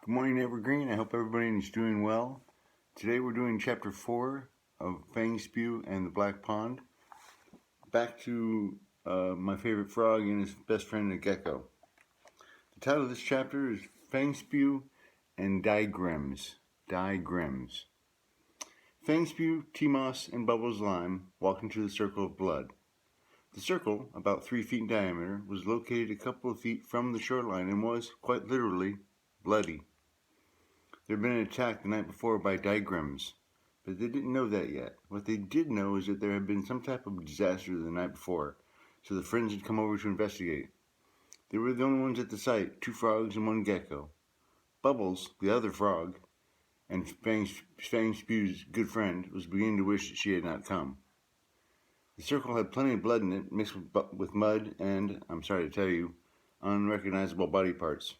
Good morning, Evergreen. I hope everybody is doing well. Today we're doing chapter 4 of Fang Spew and the Black Pond. Back to my favorite frog and his best friend, the gecko. The title of this chapter is Fang Spew and Digrams. Fang Spew, T-Moss, and Bubbles Lime walked into the circle of blood. The circle, about 3 feet in diameter, was located a couple of feet from the shoreline and was, quite literally, bloody. There had been an attack the night before by Digrams, but they didn't know that yet. What they did know is that there had been some type of disaster the night before, so the friends had come over to investigate. They were the only ones at the site, 2 frogs and 1 gecko. Bubbles, the other frog, and Fang Spew's good friend, was beginning to wish that she had not come. The circle had plenty of blood in it, mixed with mud and, I'm sorry to tell you, unrecognizable body parts.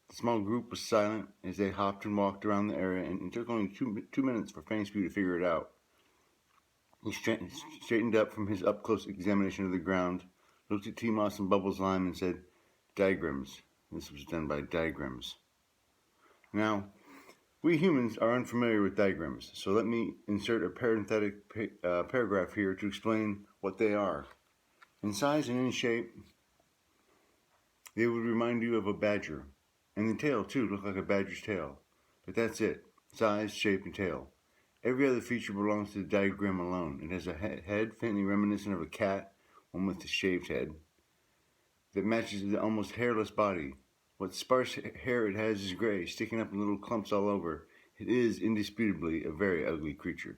The small group was silent as they hopped and walked around the area, and it took only 2 minutes for Fang Spew to figure it out. He straightened up from his up-close examination of the ground, looked at T-Moss and Bubbles Lime, and said, "Digrams." This was done by Digrams. Now, we humans are unfamiliar with digrams, so let me insert a parenthetic paragraph here to explain what they are. In size and in shape, they would remind you of a badger. And the tail, too, looked like a badger's tail. But that's it. Size, shape, and tail. Every other feature belongs to the digram alone. It has a head faintly reminiscent of a cat, one with a shaved head, that matches the almost hairless body. What sparse hair it has is gray, sticking up in little clumps all over. It is indisputably a very ugly creature.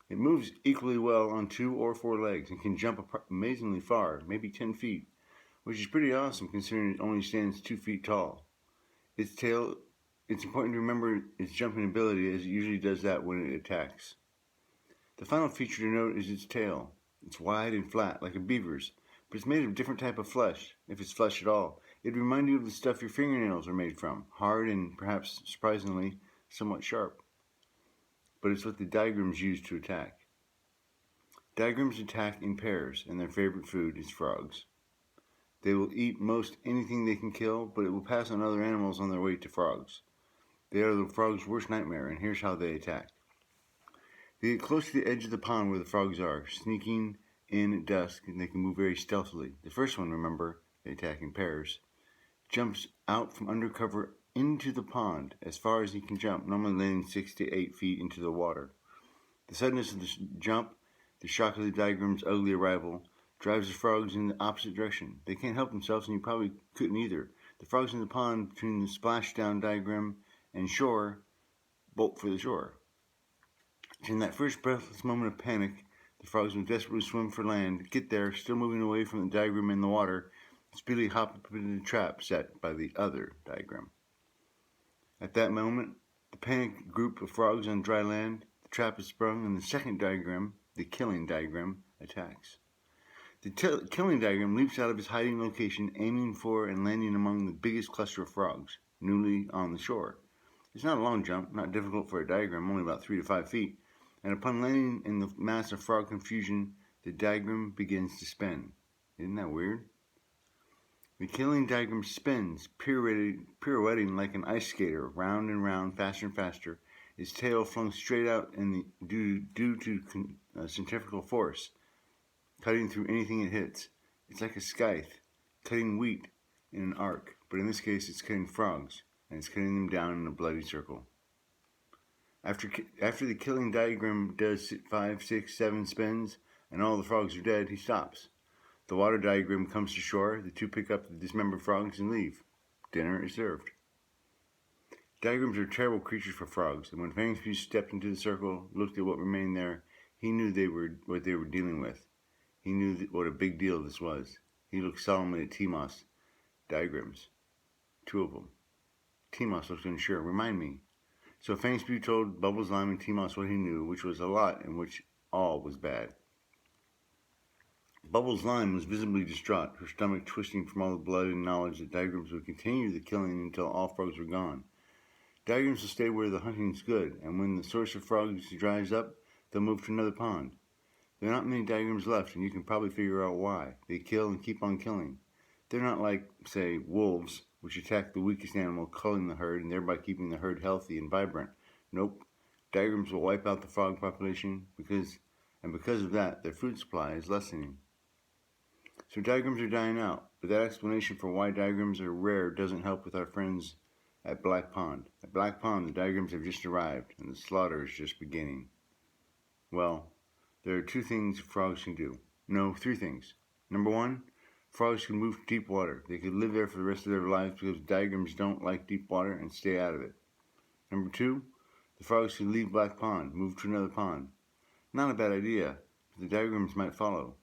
It moves equally well on 2 or 4 legs and can jump amazingly far, maybe 10 feet, which is pretty awesome considering it only stands 2 feet tall. Its tail, it's important to remember its jumping ability, as it usually does that when it attacks. The final feature to note is its tail. It's wide and flat, like a beaver's, but it's made of a different type of flesh, if it's flesh at all. It'd remind you of the stuff your fingernails are made from, hard and, perhaps surprisingly, somewhat sharp. But it's what the digrams use to attack. Digrams attack in pairs, and their favorite food is frogs. They will eat most anything they can kill, but it will pass on other animals on their way to frogs. They are the frog's worst nightmare, and here's how they attack. They get close to the edge of the pond where the frogs are, sneaking in at dusk, and they can move very stealthily. The first one, remember, they attack in pairs, jumps out from under cover into the pond as far as he can jump, normally landing 6 to 8 feet into the water. The suddenness of the jump, the shock of the digram's ugly arrival, drives the frogs in the opposite direction. They can't help themselves, and you probably couldn't either. The frogs in the pond between the splashdown digram and shore bolt for the shore. In that first breathless moment of panic, the frogs will desperately swim for land, get there, still moving away from the digram in the water, speedily hop up into the trap set by the other digram. At that moment, the panicked group of frogs on dry land, the trap is sprung, and the second digram, the killing digram, attacks. The killing digram leaps out of his hiding location, aiming for and landing among the biggest cluster of frogs, newly on the shore. It's not a long jump, not difficult for a digram, only about 3 to 5 feet, and upon landing in the mass of frog confusion, the digram begins to spin. Isn't that weird? The killing digram spins, pirouetting like an ice skater, round and round, faster and faster, its tail flung straight out due to centrifugal force, cutting through anything it hits. It's like a scythe, cutting wheat in an arc, but in this case it's cutting frogs, and it's cutting them down in a bloody circle. After the killing digram does 5, 6, 7 spins, and all the frogs are dead, he stops. The water digram comes to shore, the 2 pick up the dismembered frogs and leave. Dinner is served. Digrams are terrible creatures for frogs, and when Fang Spew stepped into the circle, looked at what remained there, he knew what they were dealing with. He knew what a big deal this was. He looked solemnly at T-Moss. Digrams. 2 of them. T-Moss looked unsure. Remind me. So Fang Spew told Bubbles Lime and T-Moss what he knew, which was a lot and which all was bad. Bubbles Lime was visibly distraught, her stomach twisting from all the blood and knowledge that digrams would continue the killing until all frogs were gone. Digrams will stay where the hunting's good, and when the source of frogs dries up, they'll move to another pond. There are not many digrams left, and you can probably figure out why. They kill and keep on killing. They're not like, say, wolves, which attack the weakest animal, culling the herd and thereby keeping the herd healthy and vibrant. Nope. Diagrams will wipe out the frog population because of that, their food supply is lessening. So diagrams are dying out, but that explanation for why diagrams are rare doesn't help with our friends at Black Pond. At Black Pond, the diagrams have just arrived, and the slaughter is just beginning. Well, there are two things frogs can do. No, three things. Number one, frogs can move to deep water. They could live there for the rest of their lives because diagrams don't like deep water and stay out of it. Number two, the frogs can leave Black Pond, move to another pond. Not a bad idea, but the diagrams might follow.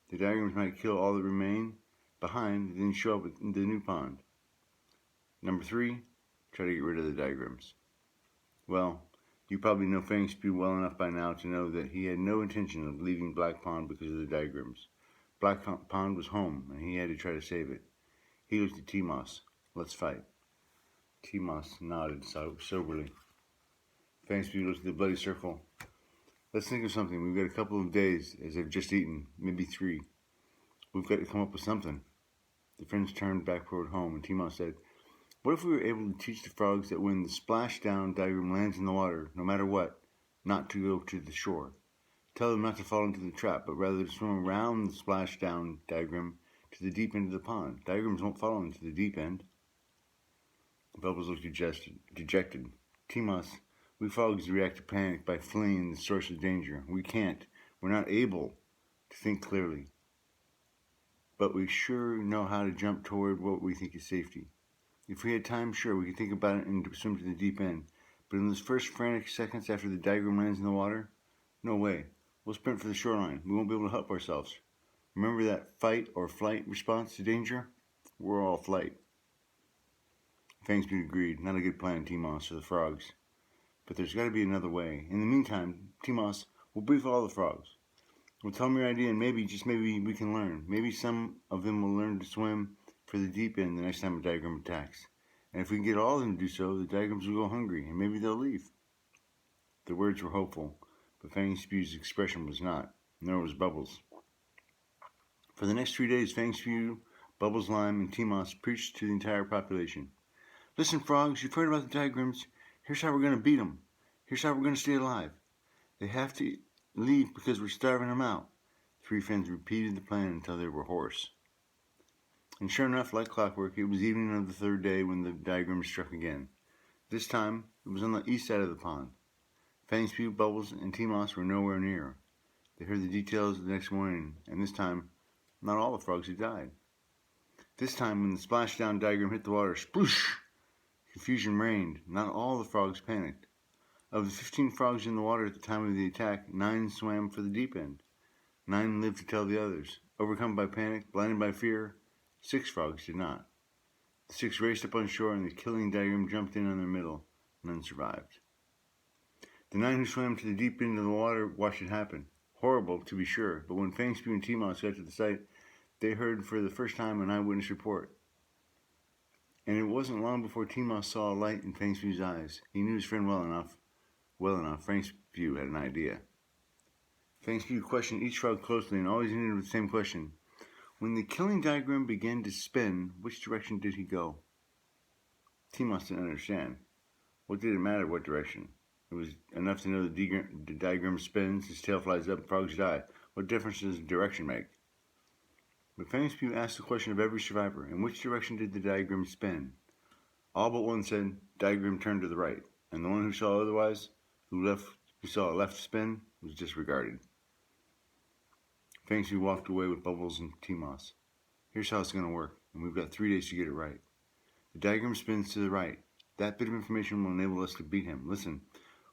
The diagrams might kill all that remain behind and then show up in the new pond. Number three, try to get rid of the diagrams. Well, you probably know Fang Spew well enough by now to know that he had no intention of leaving Black Pond because of the diagrams. Black Pond was home, and he had to try to save it. He looked at T-Moss. Let's fight. T-Moss nodded soberly. Fang Spew looked at the bloody circle. Let's think of something. We've got a couple of days, as I've just eaten, maybe 3. We've got to come up with something. The friends turned back toward home, and T-Moss said, what if we were able to teach the frogs that when the splashdown diagram lands in the water, no matter what, not to go to the shore? Tell them not to fall into the trap, but rather to swim around the splashdown diagram to the deep end of the pond. Diagrams won't fall into the deep end. Bubbles looked dejected. T-Moss, we frogs react to panic by fleeing the source of danger. We can't. We're not able to think clearly. But we sure know how to jump toward what we think is safety. If we had time, sure, we could think about it and swim to the deep end. But in those first frantic seconds after the diagram lands in the water, no way. We'll sprint for the shoreline. We won't be able to help ourselves. Remember that fight or flight response to danger? We're all flight. Fang Spew agreed. Not a good plan, T-Moss, for the frogs. But there's got to be another way. In the meantime, T-Moss, we'll brief all the frogs. We'll tell them your idea and maybe, just maybe, we can learn. Maybe some of them will learn to swim for the deep end the next time a diagram attacks. And if we can get all of them to do so, the diagrams will go hungry and maybe they'll leave. The words were hopeful, but Fang Spew's expression was not, nor was Bubbles. For the next 3 days, Fang Spew, Bubbles Lime, and T-Moss preached to the entire population. Listen, frogs, you've heard about the diagrams. Here's how we're going to beat them. Here's how we're going to stay alive. They have to leave because we're starving them out. 3 friends repeated the plan until they were hoarse. And sure enough, like clockwork, it was evening of the 3rd day when the diagram struck again. This time, it was on the east side of the pond. Fang Spew, Bubbles, and T-Moss were nowhere near. They heard the details the next morning, and this time, not all the frogs had died. This time, when the splashdown diagram hit the water, sploosh! Confusion reigned. Not all the frogs panicked. Of the 15 frogs in the water at the time of the attack, 9 swam for the deep end. 9 lived to tell the others. Overcome by panic, blinded by fear, 6 frogs did not. The 6 raced up on shore, and the killing diagram jumped in on their middle. None survived. The 9 who swam to the deep end of the water watched it happen. Horrible, to be sure, but when Fang Spew and T-Moss got to the site, they heard for the first time an eyewitness report. And it wasn't long before T-Moss saw a light in Fang Spew's eyes. He knew his friend well enough. Fang Spew had an idea. Fang Spew questioned each frog closely and always ended with the same question. When the killing diagram began to spin, which direction did he go? T-Moss didn't understand. What did it matter what direction? It was enough to know the diagram spins, his tail flies up, frogs die. What difference does direction make? But Fang Spew asked the question of every survivor, in which direction did the diagram spin? All but one said, diagram turned to the right, and the one who saw otherwise, who saw a left spin, was disregarded. Fang Spew walked away with Bubbles and T-Moss. Here's how it's going to work, and we've got 3 days to get it right. The diagram spins to the right. That bit of information will enable us to beat him. Listen,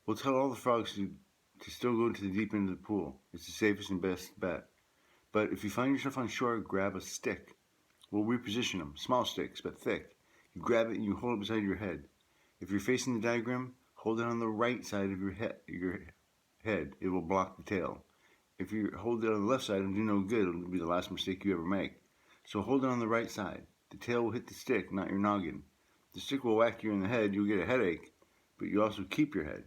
we'll tell all the frogs to still go to the deep end of the pool. It's the safest and best bet. But if you find yourself on shore, grab a stick. We'll reposition them. Small sticks, but thick. You grab it and you hold it beside your head. If you're facing the diagram, hold it on the right side of your head. It will block the tail. If you hold it on the left side, it'll do no good. It'll be the last mistake you ever make. So hold it on the right side. The tail will hit the stick, not your noggin. The stick will whack you in the head. You'll get a headache, but you also keep your head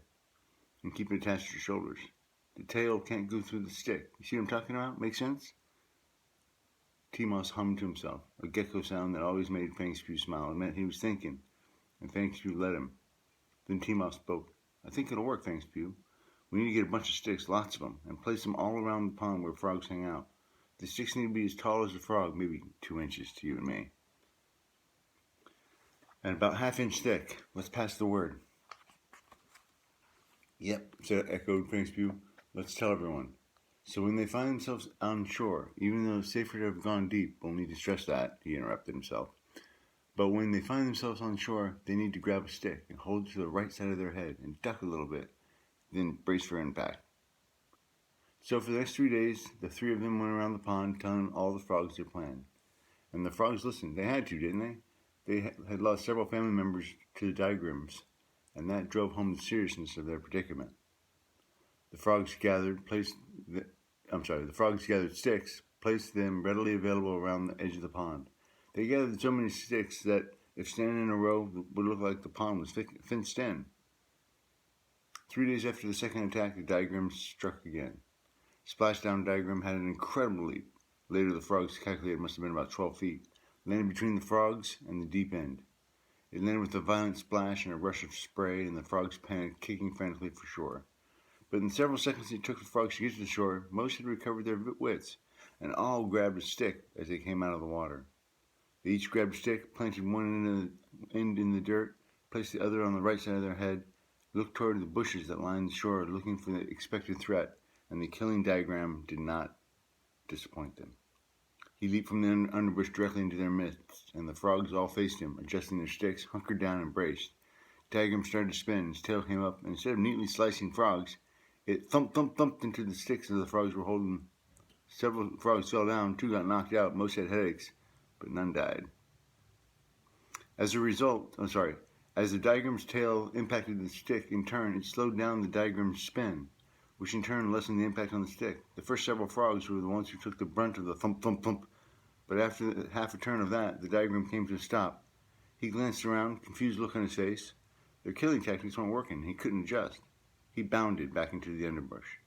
and keep it attached to your shoulders. The tail can't go through the stick. You see what I'm talking about? Make sense? T-Mouse hummed to himself, a gecko sound that always made Fang Spew smile. It meant he was thinking, and Fang Spew let him. Then T-Mouse spoke. I think it'll work, Fang Spew. We need to get a bunch of sticks, lots of them, and place them all around the pond where frogs hang out. The sticks need to be as tall as a frog, maybe 2 inches to you and me. And about ½ inch thick. Let's pass the word. Yep, echoed Fang Spew. Let's tell everyone. So when they find themselves on shore, even though it's safer to have gone deep, we'll need to stress that, he interrupted himself. But when they find themselves on shore, they need to grab a stick and hold it to the right side of their head and duck a little bit, then brace for impact. So for the next 3 days, the three of them went around the pond telling all the frogs their plan. And the frogs listened. They had to, didn't they? They had lost several family members to the Daigrams, and that drove home the seriousness of their predicament. The frogs gathered sticks, placed them readily available around the edge of the pond. They gathered so many sticks that, if standing in a row, would look like the pond was fenced in. 3 days after the second attack, the Daigrams struck again. Splashdown Daigram had an incredible leap. Later, the frogs calculated it must have been about 12 feet, landed between the frogs and the deep end. It landed with a violent splash and a rush of spray, and the frogs panicked, kicking frantically for shore. But in the several seconds it took the frogs to get to the shore, most had recovered their wits, and all grabbed a stick as they came out of the water. They each grabbed a stick, planted one end in the dirt, placed the other on the right side of their head, looked toward the bushes that lined the shore, looking for the expected threat, and the killing Daigram did not disappoint them. He leaped from the underbush directly into their midst, and the frogs all faced him, adjusting their sticks, hunkered down and braced. Daigram started to spin, his tail came up, and instead of neatly slicing frogs, it thumped into the sticks that the frogs were holding. Several frogs fell down, 2 got knocked out, most had headaches, but none died. As the Daigram's tail impacted the stick, in turn, it slowed down the Daigram's spin, which in turn lessened the impact on the stick. The first several frogs were the ones who took the brunt of the thump, but after half a turn of that, the Daigram came to a stop. He glanced around, confused look on his face. Their killing tactics weren't working. He couldn't adjust. He bounded back into the underbrush.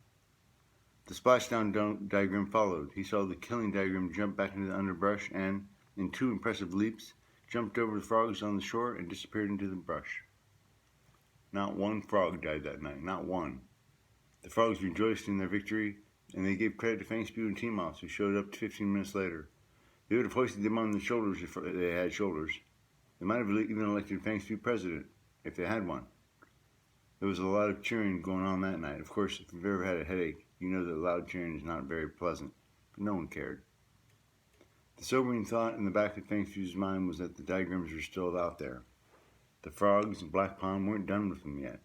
The splashdown Daigram followed. He saw the killing Daigram jump back into the underbrush and, in 2 impressive leaps, jumped over the frogs on the shore and disappeared into the brush. Not one frog died that night, not one. The frogs rejoiced in their victory, and they gave credit to Fang Spew and T-Mouse, who showed up 15 minutes later. They would have hoisted them on their shoulders if they had shoulders. They might have even elected Fang Spew president, if they had one. There was a lot of cheering going on that night. Of course, if you've ever had a headache, you know that loud cheering is not very pleasant, but no one cared. The sobering thought in the back of Fang Spew's mind was that the Daigrams were still out there. The frogs in Black Pond weren't done with them yet.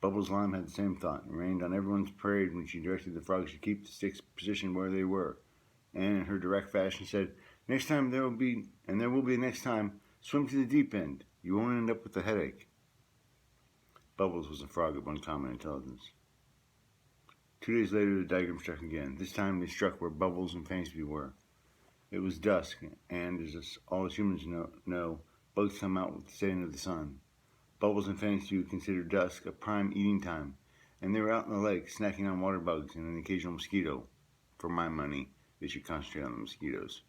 Bubbles Lime had the same thought and rained on everyone's parade when she directed the frogs to keep the sticks positioned where they were, and in her direct fashion said, "Next time there will be a next time, swim to the deep end. You won't end up with a headache." Bubbles was a frog of uncommon intelligence. 2 days later, the Daigram struck again. This time they struck where Bubbles and Fang Spew were. It was dusk, and as all humans know, bugs come out with the setting of the sun. Bubbles and Fang Spew considered dusk a prime eating time, and they were out in the lake snacking on water bugs and an occasional mosquito. For my money, they should concentrate on the mosquitoes.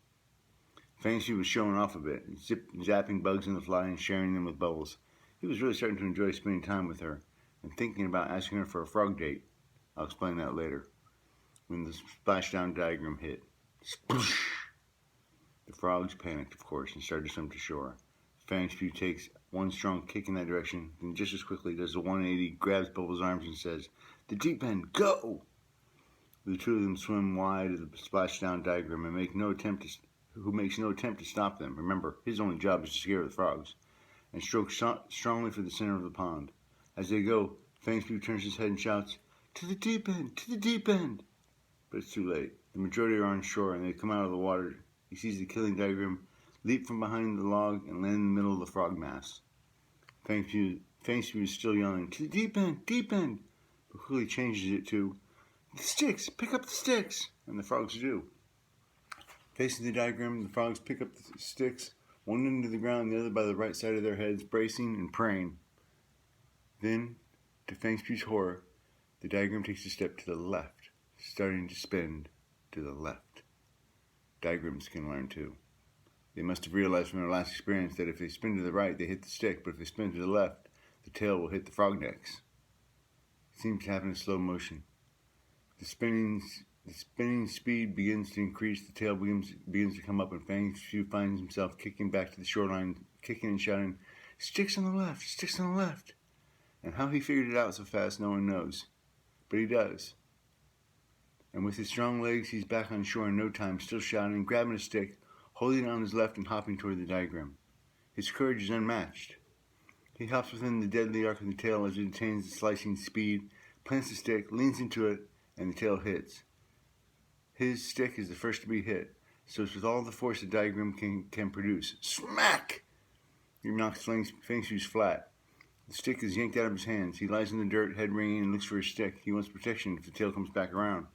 Fang Spew was showing off a bit, zapping bugs in the fly and sharing them with Bubbles. He was really starting to enjoy spending time with her and thinking about asking her for a frog date. I'll explain that later. When the splashdown Daigram hit. Sploosh! The frogs panicked, of course, and started to swim to shore. Fang Spew takes one strong kick in that direction, then just as quickly does a 180, grabs Bubbles' arms and says, "The deep end, go!" The two of them swim wide of the splashdown Daigram and makes no attempt to stop them. Remember, his only job is to scare the frogs, and stroke strongly for the center of the pond. As they go, Fang Spew turns his head and shouts, "To the deep end! To the deep end!" But it's too late. The majority are on shore, and they come out of the water. He sees the killing Daigram leap from behind the log and land in the middle of the frog mass. Fang Spew is still yelling, "To the deep end! Deep end!" but quickly changes it to, "The sticks! Pick up the sticks!" And the frogs do. Facing the Daigram, the frogs pick up the sticks, one into the ground, the other by the right side of their heads, bracing and praying. Then, to Fang Spew's horror, the Daigram takes a step to the left, starting to spin to the left. Diagrams can learn too. They must have realized from their last experience that if they spin to the right, they hit the stick, but if they spin to the left, the tail will hit the frog necks. It seems to happen in slow motion. The spinning speed begins to increase, the tail begins to come up, and Fang Shui finds himself kicking back to the shoreline, kicking and shouting, "Sticks on the left! Sticks on the left!" And how he figured it out so fast, no one knows. But he does. And with his strong legs, he's back on shore in no time, still shouting, grabbing a stick, holding it on his left and hopping toward the diagram. His courage is unmatched. He hops within the deadly arc of the tail as it attains the slicing speed, plants the stick, leans into it, and the tail hits. His stick is the first to be hit, so it's with all the force the diagram can produce. Smack! He knocks Fang Shui's flat. The stick is yanked out of his hands. He lies in the dirt, head ringing, and looks for his stick. He wants protection if the tail comes back around.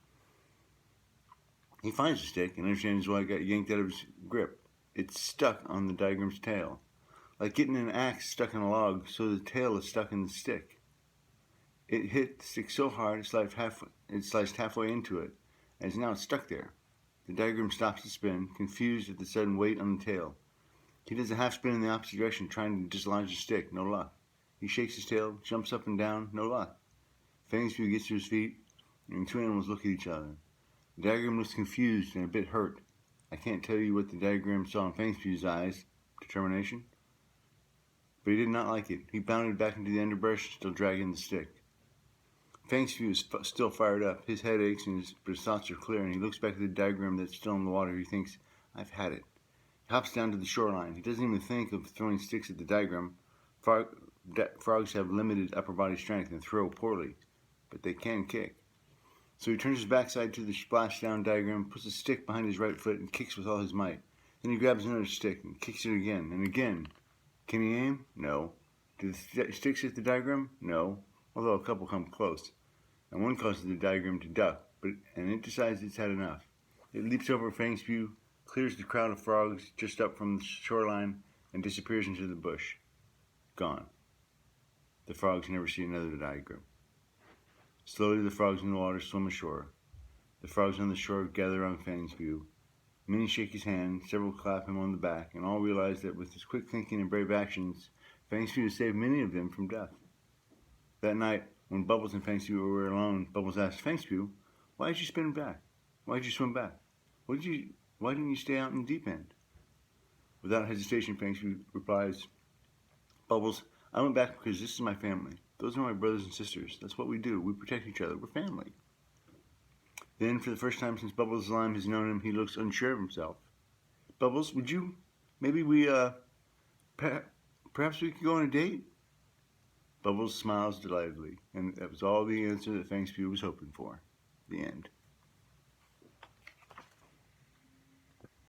He finds the stick and understands why it got yanked out of his grip. It's stuck on the diagram's tail. Like getting an axe stuck in a log, so the tail is stuck in the stick. It hit the stick so hard it sliced halfway into it, and now it's stuck there. The diagram stops to spin, confused at the sudden weight on the tail. He does a half spin in the opposite direction, trying to dislodge the stick. No luck. He shakes his tail, jumps up and down. No luck. Fang Shui gets to his feet, and the two animals look at each other. The diagram looks confused and a bit hurt. I can't tell you what the diagram saw in Fang Shui's eyes. Determination? But he did not like it. He bounded back into the underbrush, still dragging the stick. Fang Shui is still fired up. His head aches, but his thoughts are clear, and he looks back at the diagram that's still in the water. He thinks, I've had it. He hops down to the shoreline. He doesn't even think of throwing sticks at the diagram. Frogs have limited upper body strength and throw poorly, but they can kick. So he turns his backside to the splashdown diagram, puts a stick behind his right foot, and kicks with all his might. Then he grabs another stick and kicks it again and again. Can he aim? No. Do the sticks hit the diagram? No, although a couple come close. And one causes the diagram to duck, and it decides it's had enough. It leaps over Fang Shui, clears the crowd of frogs just up from the shoreline, and disappears into the bush. Gone. The frogs never see another diagram. Slowly the frogs in the water swim ashore. The frogs on the shore gather around Fang Shui. Many shake his hand, several clap him on the back, and all realize that with his quick thinking and brave actions, Fang Shui has saved many of them from death. That night, when Bubbles and Fang Shui were alone, Bubbles asked, Fang Shui, why did you spin back? Why did you swim back? Why didn't you stay out in the deep end? Without hesitation, Fang Shui replies, Bubbles, I went back because this is my family. Those are my brothers and sisters. That's what we do. We protect each other. We're family. Then, for the first time since Bubbles Lime has known him, he looks unsure of himself. Bubbles, perhaps we could go on a date? Bubbles smiles delightedly, and that was all the answer that Fang Shui was hoping for. The end.